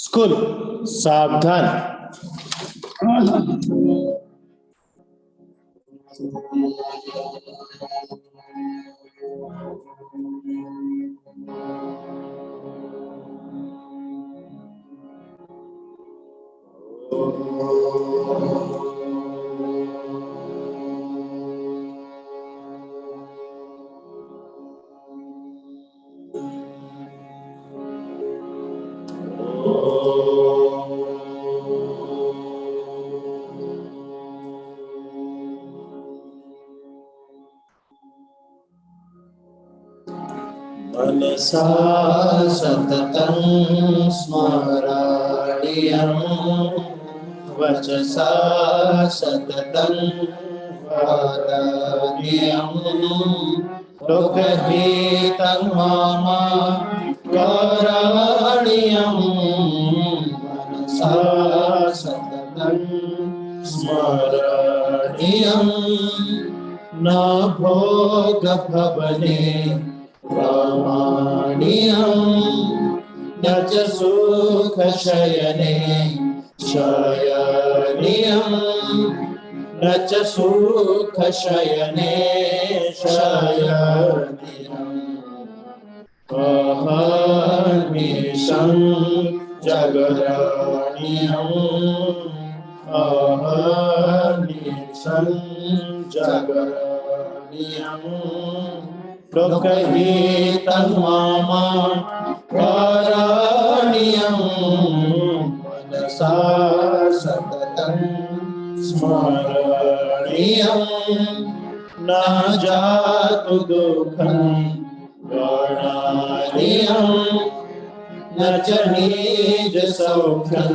School सावधान। मनसा सततं स्मरणीयं वचसा सततं वदनीयं लोकहितं मम करणीयं मनसा सततं स्मरणीयं न भोगभवने रमणीयं न च सुखशयने शयनीयं न च सुखशयने शयनीयम् अहर्निशं जगरणीयम् अहर्निशं जगरणीयम् लोकहितं मम करणीयं मनसा सततं स्मरणीयं न जातु दुःखं गणनीयं न च निजसौख्यं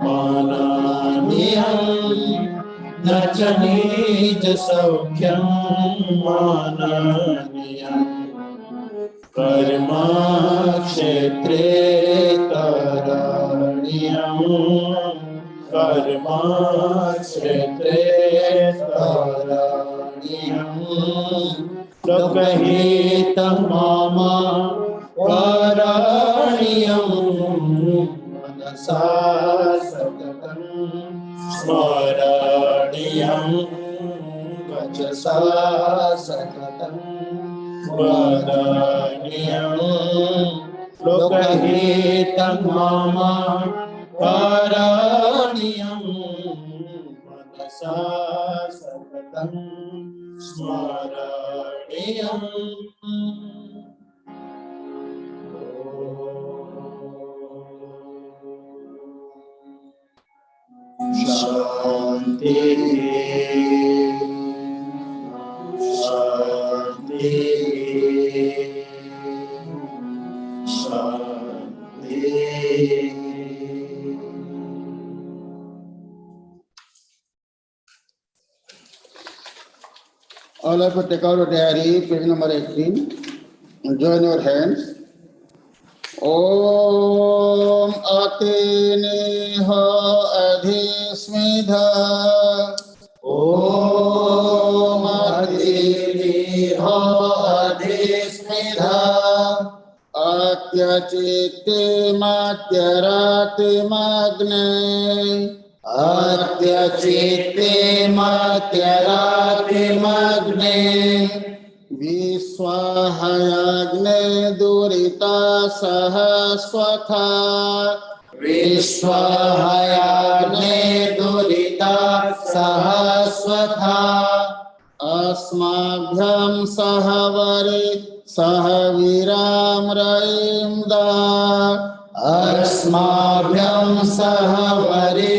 मननीयं न च निजसौख्यं मननीयं कर्मक्षेत्रे करणीयं कर्मक्षेत्रे करणीयं लोकहितं मम करणीयं मनसा सततं स्मरणीयं वचसा सततं वदनीयं लोकहितं मम करणीयं मनसा सततं स्मरणीयम्। शांति शांति शांति। All of you take out a diary, page number 18, and join your hands. Om Ateneha Adhismidha. Om Ateneha Adhismidha. Atyachite Matyarate Magne. Atyachite Matyarate Magne. Vishwahayagne durita sahaswatha. Vishwahayagne durita sahaswatha. Asmabhyam sahavari sahaviram raimda. Asmabhyam sahavari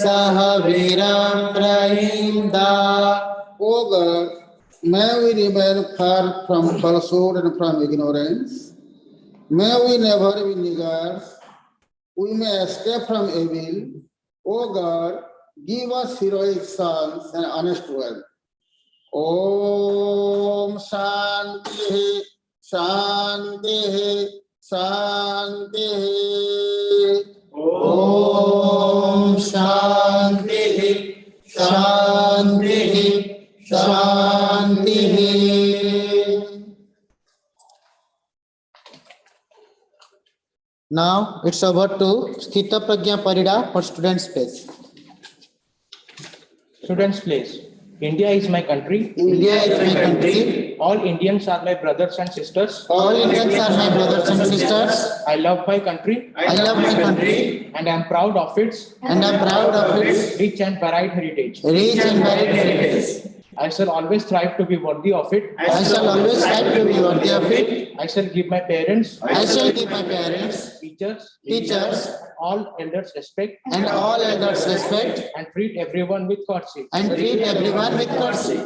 sahaviram raimda. O God, may we remain far from falsehood and from ignorance. May we never be niggers. We may escape from evil. O God, give us heroic sons and honest wealth. Om Shanti, Shanti, Shanti. Om Shanti, Shanti, Shanti. Now it's over to Sthita Pragya Parida for students' space. Students, please. India is my country. India is my country. All Indians are my brothers and sisters. All Indians are my brothers and sisters. I love my country. I love my country. And I am proud of its And I'm proud of its rich and varied heritage. rich and varied heritage. I shall always strive to be worthy of it. I shall always strive to be worthy of it. I shall give my parents, I shall give my parents, teachers, all elders respect, and all elders respect, and treat everyone with courtesy. and treat everyone with courtesy.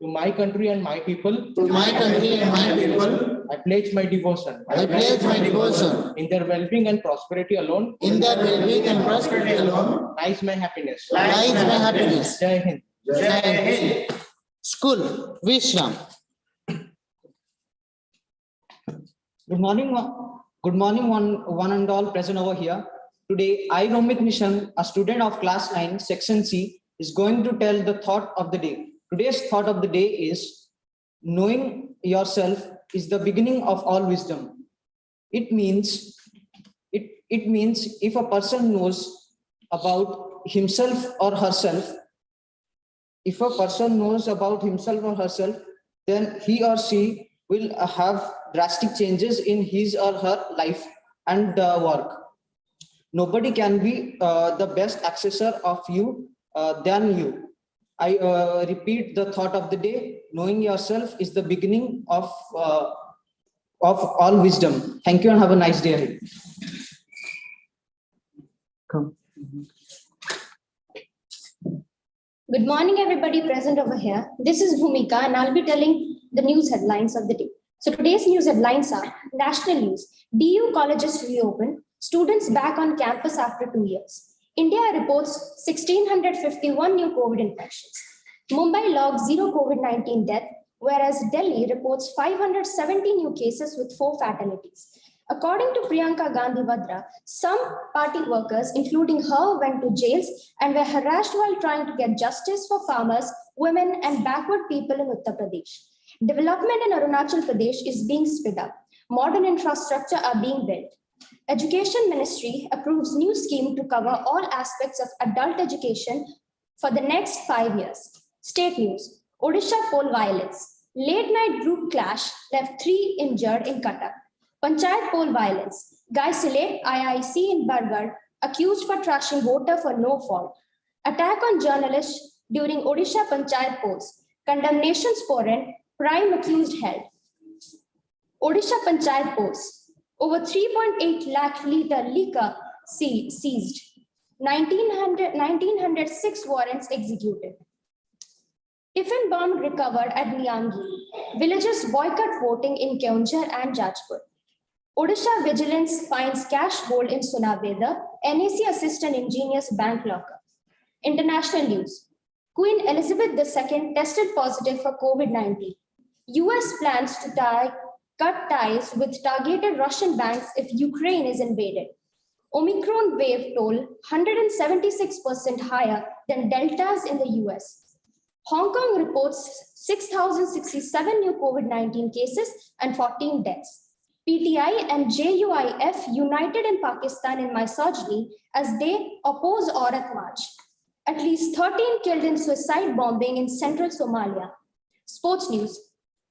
To my country and my people, To my country and my people, I pledge my devotion. I pledge my devotion. In their well-being and prosperity alone In their well-being and prosperity alone lies my happiness. lies my happiness. Jai Hind. Jai Hind. School, Vishram. Good morning, one and all present over here. Today, I, Romit Nishan, a student of class 9, section C, is going to tell the thought of the day. Today's thought of the day is, knowing yourself is the beginning of all wisdom. It means if a person knows about himself or herself, then he or she will have drastic changes in his or her life and work. Nobody can be the best accessor of you than you. I repeat the thought of the day: knowing yourself is the beginning of all wisdom. Thank you and have a nice day ahead. Come. Good morning, everybody present over here. This is Bhumika, and I'll be telling the news headlines of the day. So today's news headlines are: national news, DU colleges reopen, students back on campus after 2 years. India reports 1,651 new COVID infections. Mumbai logs 0 COVID-19 death, whereas Delhi reports 570 new cases with 4 fatalities. According to Priyanka Gandhi Vadra, some party workers, including her, went to jails and were harassed while trying to get justice for farmers, women, and backward people in Uttar Pradesh. Development in Arunachal Pradesh is being sped up. Modern infrastructure are being built. Education Ministry approves new scheme to cover all aspects of adult education for the next 5 years. State news: Odisha poll violence. Late night group clash left 3 injured in Cuttack. Panchayat poll violence. Guy Silate, IIC in Bargarh, accused for trashing voter for no fault. Attack on journalists during Odisha Panchayat polls. Condemnations pouring, prime accused held. Odisha Panchayat polls. Over 3.8 lakh litre liquor seized. 1906 warrants executed. Tiffin bomb recovered at Niamgi. Villagers boycott voting in Keonjhar and Jajpur. Odisha Vigilance finds cash gold in Sunaveda. NAC assistant engineers bank locker. International news. Queen Elizabeth II tested positive for COVID-19. US plans to cut ties with targeted Russian banks if Ukraine is invaded. Omicron wave toll 176% higher than Deltas in the US. Hong Kong reports 6,067 new COVID-19 cases and 14 deaths. PTI and JUIF united in Pakistan in misogyny as they oppose Aurat March. At least 13 killed in suicide bombing in central Somalia. Sports news.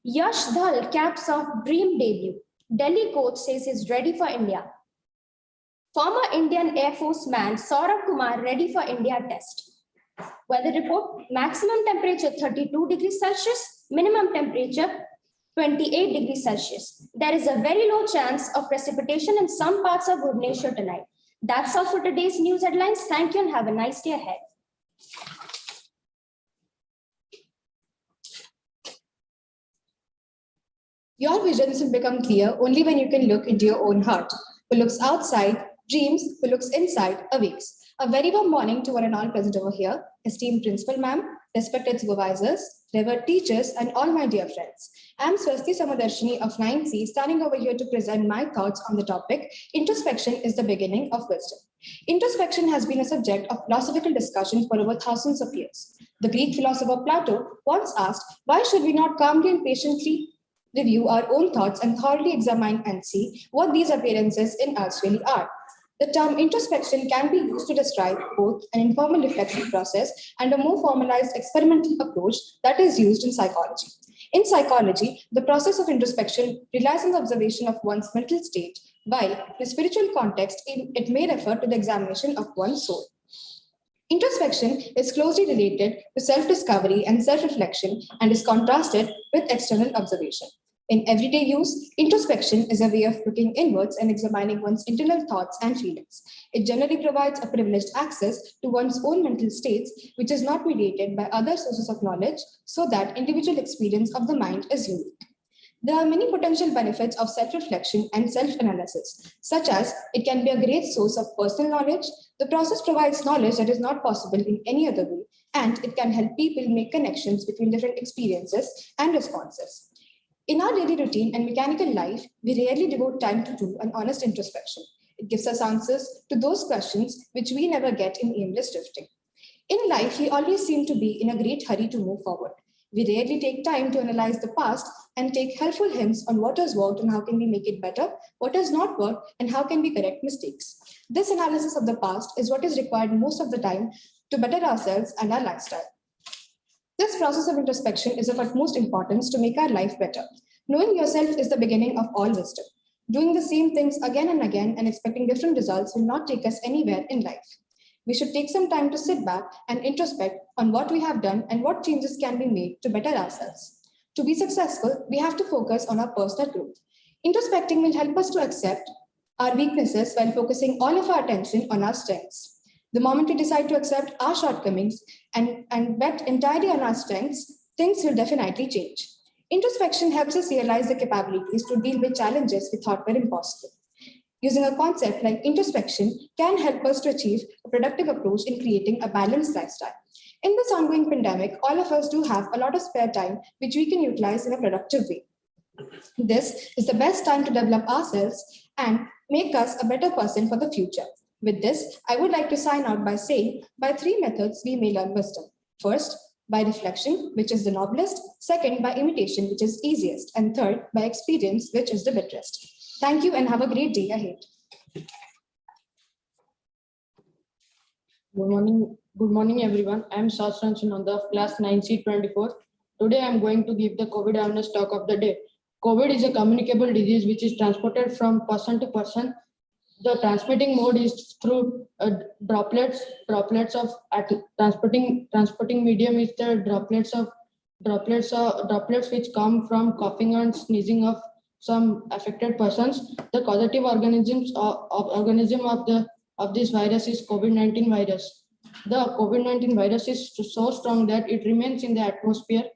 Yash Dhal caps off dream debut. Delhi coach says he's ready for India. Former Indian Air Force man Saurabh Kumar ready for India test. Weather report: maximum temperature 32 degrees Celsius, minimum temperature 28 degrees Celsius. There is a very low chance of precipitation in some parts of Bhubaneswar tonight. That's all for today's news headlines. Thank you and have a nice day ahead. Your visions will become clear only when you can look into your own heart. Who looks outside, dreams; who looks inside, awakes. A very warm morning to one and all present over here, esteemed principal ma'am, respected supervisors, revered teachers, and all my dear friends. I'm Swasti Samadarshini of 9C, standing over here to present my thoughts on the topic, introspection is the beginning of wisdom. Introspection has been a subject of philosophical discussion for over thousands of years. The Greek philosopher Plato once asked, why should we not calmly and patiently review our own thoughts and thoroughly examine and see what these appearances in us really are. The term introspection can be used to describe both an informal reflection process and a more formalized experimental approach that is used in psychology. In psychology, the process of introspection relies on the observation of one's mental state, while in a spiritual context, it may refer to the examination of one's soul. Introspection is closely related to self-discovery and self-reflection and is contrasted with external observation. In everyday use, introspection is a way of looking inwards and examining one's internal thoughts and feelings. It generally provides a privileged access to one's own mental states, which is not mediated by other sources of knowledge, so that individual experience of the mind is unique. There are many potential benefits of self-reflection and self-analysis, such as it can be a great source of personal knowledge. The process provides knowledge that is not possible in any other way, and it can help people make connections between different experiences and responses. In our daily routine and mechanical life, we rarely devote time to do an honest introspection. It gives us answers to those questions which we never get in aimless drifting. In life, we always seem to be in a great hurry to move forward. We rarely take time to analyze the past and take helpful hints on what has worked and how can we make it better, what has not worked, and how can we correct mistakes. This analysis of the past is what is required most of the time to better ourselves and our lifestyle. This process of introspection is of utmost importance to make our life better. Knowing yourself is the beginning of all wisdom. Doing the same things again and again and expecting different results will not take us anywhere in life. We should take some time to sit back and introspect on what we have done and what changes can be made to better ourselves. To be successful, we have to focus on our personal growth. Introspecting will help us to accept our weaknesses while focusing all of our attention on our strengths. The moment we decide to accept our shortcomings and bet entirely on our strengths, things will definitely change. Introspection helps us realize the capabilities to deal with challenges we thought were impossible. Using a concept like introspection can help us to achieve a productive approach in creating a balanced lifestyle. In this ongoing pandemic, all of us do have a lot of spare time which we can utilize in a productive way. This is the best time to develop ourselves and make us a better person for the future. With this, I would like to sign out by saying, by three methods we may learn wisdom. First, by reflection, which is the noblest. Second, by imitation, which is easiest. And third, by experience, which is the bitterest. Thank you and have a great day ahead. Good morning, everyone. I am Sastran Sunanda of class 9C24. Today, I am going to give the COVID awareness talk of the day. COVID is a communicable disease which is transported from person to person. The transmitting mode is through droplets of transporting medium is the droplets which come from coughing and sneezing of some affected persons. The causative organism of this virus is COVID-19 virus. The COVID-19 virus is so strong that it remains in the atmosphere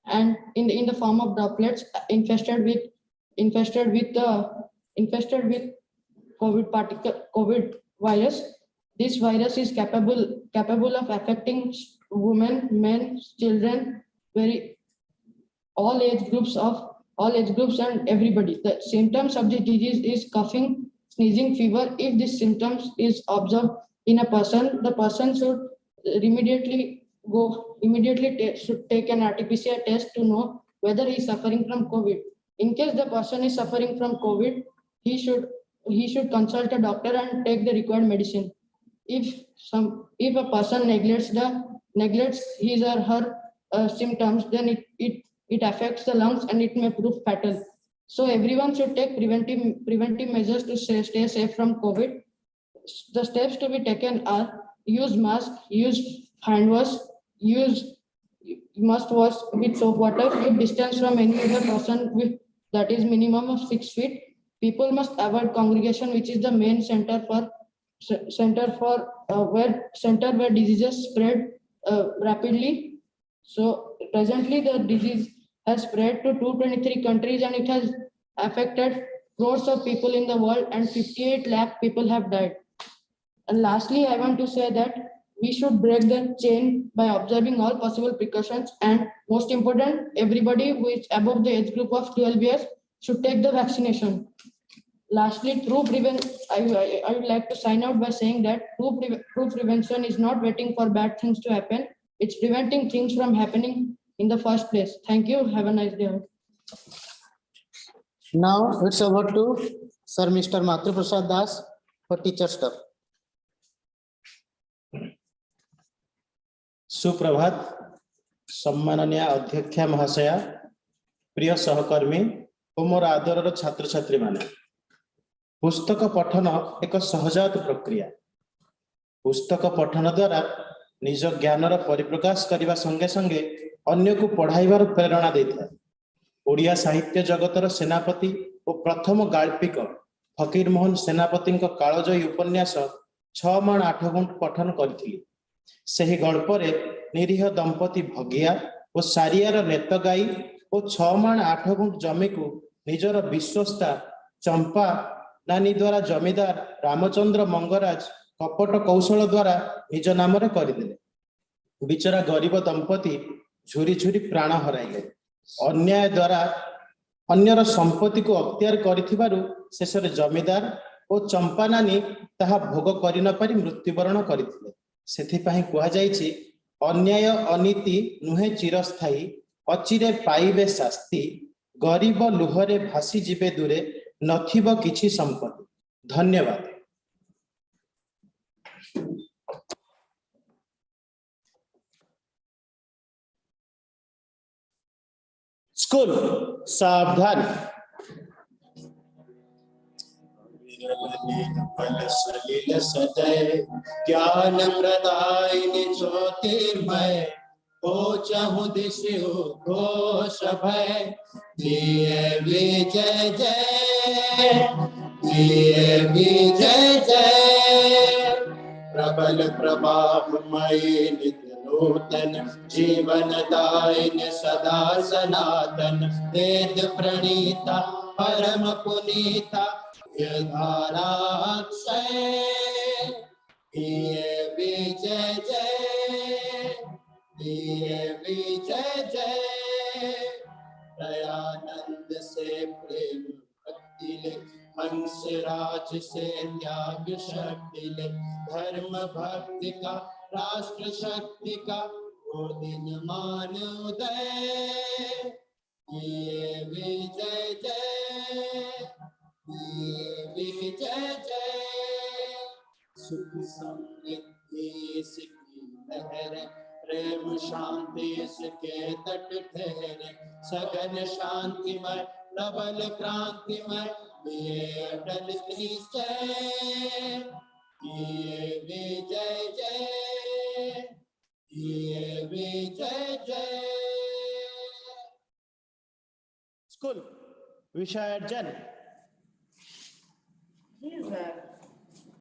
and in the form of droplets infested with COVID virus. This virus is capable of affecting women, men, children, all age groups and everybody. The symptoms of the disease is coughing, sneezing, fever. If this symptoms is observed in a person, the person should immediately should take an RT-PCR test to know whether he is suffering from COVID. In case the person is suffering from COVID, he should consult a doctor and take the required medicine. If a person neglects his or her symptoms, then it affects the lungs and it may prove fatal. So everyone should take preventive measures to stay safe from COVID. The steps to be taken are use mask, use hand wash, must wash with soap water, keep distance from any other person that is minimum of 6 feet. People must avoid congregation, which is the main center where diseases spread rapidly. So presently the disease has spread to 223 countries and it has affected crores of people in the world and 58 lakh people have died. And lastly, I want to say that we should break the chain by observing all possible precautions, and most important, everybody who is above the age group of 12 years should take the vaccination. Lastly, I would like to sign out by saying that true prevention is not waiting for bad things to happen. It's preventing things from happening in the first place. Thank you. Have a nice day. Now it's over to Sir Mr. Matru Prasad Das for teacher stuff. सुप्रभात सम्माननीय अध्यक्षा महाशया प्रिय सहकर्मी और मोर आदरर छात्र छात्री माने पुस्तक पठन एक सहजात प्रक्रिया। पुस्तक पठन द्वारा निज ज्ञानर परिप्रकाश करने संगे संगे अन्य को पढ़ाइबार प्रेरणा देता है। ओडिया साहित्य जगतर सेनापति और प्रथम गाल्पिक फकीर मोहन सेनापति कालजयी उपन्यास 6 माण 8 गुंठ पठन करी। सही गल्परे निरीह दंपति भगिया और सारियार नेत गाई और 6 माण 8 गुंठ जमी को निजर विश्वस्ता चंपा नानी द्वारा जमीदार रामचंद्र मंगराज कपट कौशल द्वारा निज नाम करदे। बिचरा गरीब दंपति झुरी झुरी प्राण हराइले। अन्याय द्वारा अन्यर संपत्ति को अख्तियार करिथिबारु शेषरे जमीदार और चंपा नानी ताहा भोग करि न पारि मृत्युवरण करथिले। सेथिपाई कुहा जाइछि अन्याय अनीति नुहे चिरस्थायी अचिरे पाइबे शास्ति गरीब लुहरे भासी जिबे दूरे नथिब किछि संपत्ति। धन्यवाद। स्कूल सावधान। सलिल सदय ज्ञान प्रदायिनी ज्योतिर्मय हो चाहु दिश घोष भय दिए विजय जय दिए विजय जय प्रबल प्रभावमयी नित्य नूतन जीवन दायिनी सदा सनातन वेद प्रणीता परम पुनीता धाराक्षय दिए विजय जय दिए विजय जय दयानंद से प्रेम भक्ति ले हंस राज से त्याग शक्ति ले धर्म भक्ति का राष्ट्र शक्ति का वो दिन मान उदय दिए विजय जय विजय जय सुख समृद्धि सिद्धि लहरे प्रेम शांति इसके तट ठहरे सघन शांतिमय प्रबल क्रांतिमय ये अटल निश्चय ये विजय जय ये विजय जय। स्कूल विषय जन। He is